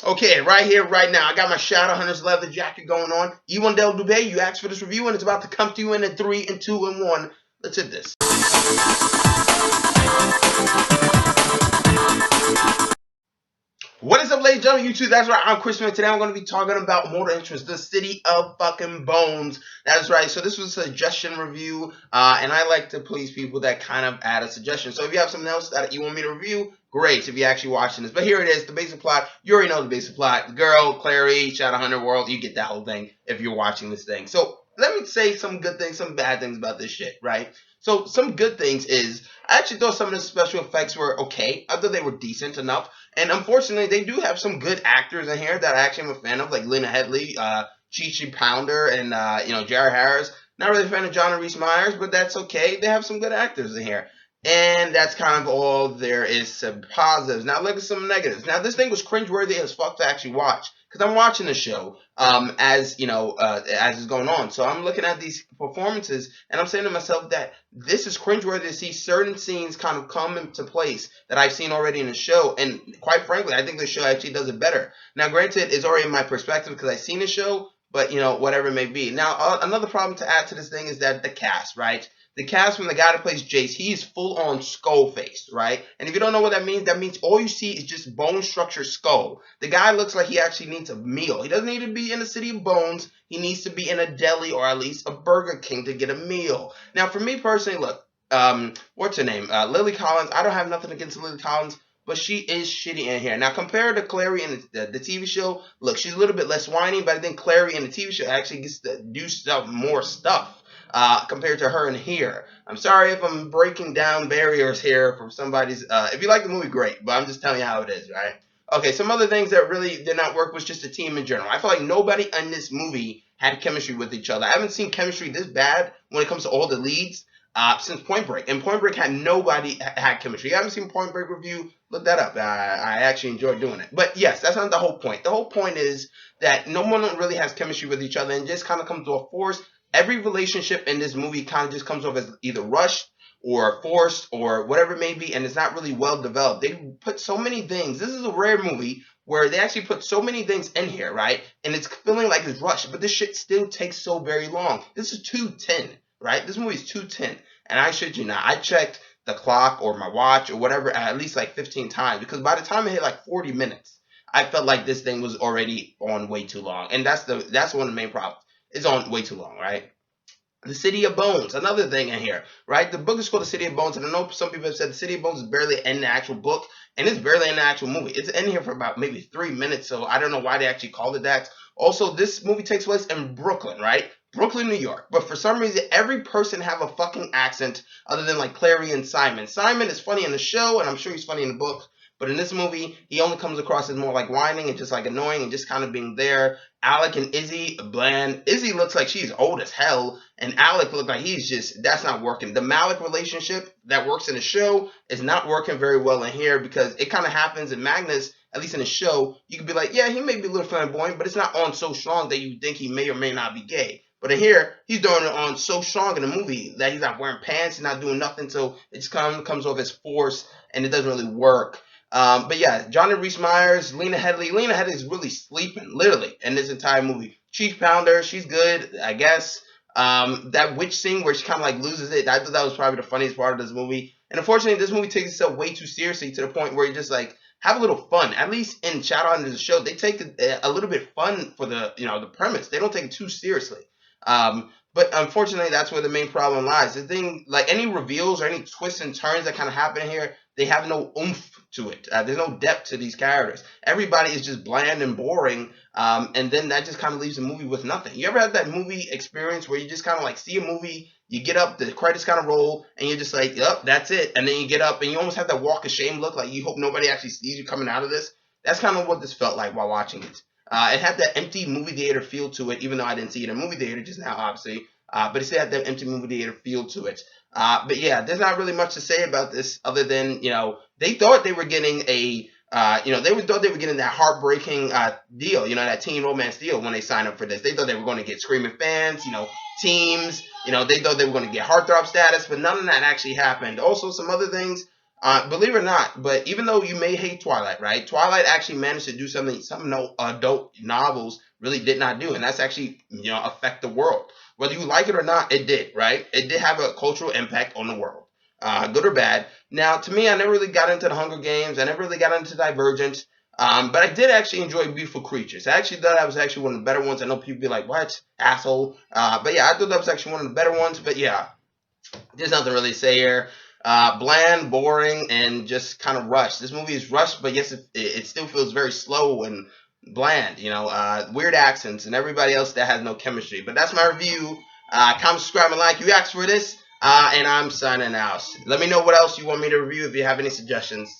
Okay, right here, right now, I got my Shadow Hunters leather jacket going on. Ewan Del Dubé, you asked for this review, and it's about to come to you in 3 and 2 and 1. Let's hit this. What is up, ladies and gentlemen, YouTube? That's right, I'm Chris Smith. Today I'm going to be talking about Mortal Entrance, the City of fucking Bones. That's right, so this was a suggestion review, and I like to please people that kind of add a suggestion. So if you have something else that you want me to review, great, if you're actually watching this. But here it is, the basic plot. You already know the basic plot. The girl, Clary, Shadowhunter World, you get that whole thing if you're watching this thing. So let me say some good things, some bad things about this shit, right? So some good things is, I actually thought some of the special effects were okay. I thought they were decent enough. And unfortunately, they do have some good actors in here that I actually am a fan of, like Lena Headey, Chi Pounder, and Jared Harris. Not really a fan of John Rhys Meyers, but that's okay. They have some good actors in here. And that's kind of all there is to positives. Now look at some negatives. Now this thing was cringeworthy as fuck to actually watch, because I'm watching the show as it's going on. So I'm looking at these performances and I'm saying to myself that this is cringeworthy to see certain scenes kind of come into place that I've seen already in the show. And quite frankly, I think the show actually does it better. Now granted, it's already in my perspective because I've seen the show, but whatever it may be. Now another problem to add to this thing is that the cast, right? The cast from the guy that plays Jace, he's full on skull face, right? And if you don't know what that means all you see is just bone structure skull. The guy looks like he actually needs a meal. He doesn't need to be in the City of Bones. He needs to be in a deli or at least a Burger King to get a meal. Now, for me personally, look, what's her name? Lily Collins. I don't have nothing against Lily Collins, but she is shitty in here. Now, compared to Clary in the TV show, look, she's a little bit less whiny, but I think Clary in the TV show actually gets to do more stuff. Compared to her in here. I'm sorry if I'm breaking down barriers here from somebody's. If you like the movie, great, but I'm just telling you how it is, right? Okay, some other things that really did not work was just the team in general. I feel like nobody in this movie had chemistry with each other. I haven't seen chemistry this bad when it comes to all the leads since Point Break. And Point Break had nobody had chemistry. You haven't seen Point Break review? Look that up. I actually enjoyed doing it. But yes, that's not the whole point. The whole point is that no one really has chemistry with each other and just kind of comes to a force. Every relationship in this movie kind of just comes off as either rushed or forced or whatever it may be, and it's not really well developed. They put so many things. This is a rare movie where they actually put so many things in here, right? And it's feeling like it's rushed, but this shit still takes so very long. This is 2:10, right? This movie is 2:10, and I shit you not, I checked the clock or my watch or whatever at least like 15 times, because by the time it hit like 40 minutes, I felt like this thing was already on way too long, and that's one of the main problems. It's on way too long, right? The City of Bones, another thing in here, right? The book is called The City of Bones, and I know some people have said The City of Bones is barely in the actual book, and it's barely in the actual movie. It's in here for about maybe 3 minutes, so I don't know why they actually called it that. Also, this movie takes place in Brooklyn, right? Brooklyn, New York. But for some reason, every person have a fucking accent other than like Clary and Simon. Simon is funny in the show, and I'm sure he's funny in the book. But in this movie, he only comes across as more like whining and just like annoying and just kind of being there. Alec and Izzy, bland. Izzy looks like she's old as hell, and Alec looks like that's not working. The Malik relationship that works in the show is not working very well in here, because it kind of happens in Magnus, at least in the show. You could be like, yeah, he may be a little flamboyant, but it's not on so strong that you think he may or may not be gay. But in here, he's doing it on so strong in the movie that he's not wearing pants, he's not doing nothing, so it just comes off as force, and it doesn't really work. But yeah, John Rhys Meyers, Lena Headey. Lena Headey is really sleeping, literally, in this entire movie. Chi Pounder, she's good, I guess. That witch scene where she kind of like loses it, I thought that was probably the funniest part of this movie. And unfortunately, this movie takes itself way too seriously to the point where you just like have a little fun. At least in Shadowhunters, the show, they take a little bit fun for the premise. They don't take it too seriously. But unfortunately, that's where the main problem lies. The thing, like any reveals or any twists and turns that kind of happen here, they have no oomph to it. There's no depth to these characters. Everybody is just bland and boring, and then that just kind of leaves the movie with nothing. You ever had that movie experience where you just kind of like see a movie, you get up, the credits kind of roll, and you're just like, yep, that's it. And then you get up, and you almost have that walk of shame look, like you hope nobody actually sees you coming out of this. That's kind of what this felt like while watching it. It had that empty movie theater feel to it, even though I didn't see it in a movie theater just now, obviously. But it still had that empty movie theater feel to it. But yeah, there's not really much to say about this other than, they thought they were getting they thought they were getting that heartbreaking deal, that teen romance deal when they signed up for this. They thought they were going to get screaming fans, teams, they thought they were going to get heartthrob status, but none of that actually happened. Also, some other things, Believe it or not, but even though you may hate Twilight, right? Twilight actually managed to do something some no adult novels really did not do, and that's actually affect the world. Whether you like it or not, it did, right? It did have a cultural impact on the world, good or bad. Now, to me, I never really got into the Hunger Games. I never really got into Divergent. But I did actually enjoy Beautiful Creatures. I actually thought that was actually one of the better ones. I know people be like, "What asshole?" But yeah, I thought that was actually one of the better ones. But yeah, there's nothing really to say here. Bland, boring, and just kind of rushed. This movie is rushed, but yes, it still feels very slow and bland. Weird accents and everybody else that has no chemistry. But that's my review. Comment, subscribe, and like. You asked for this, and I'm signing out. Let me know what else you want me to review if you have any suggestions.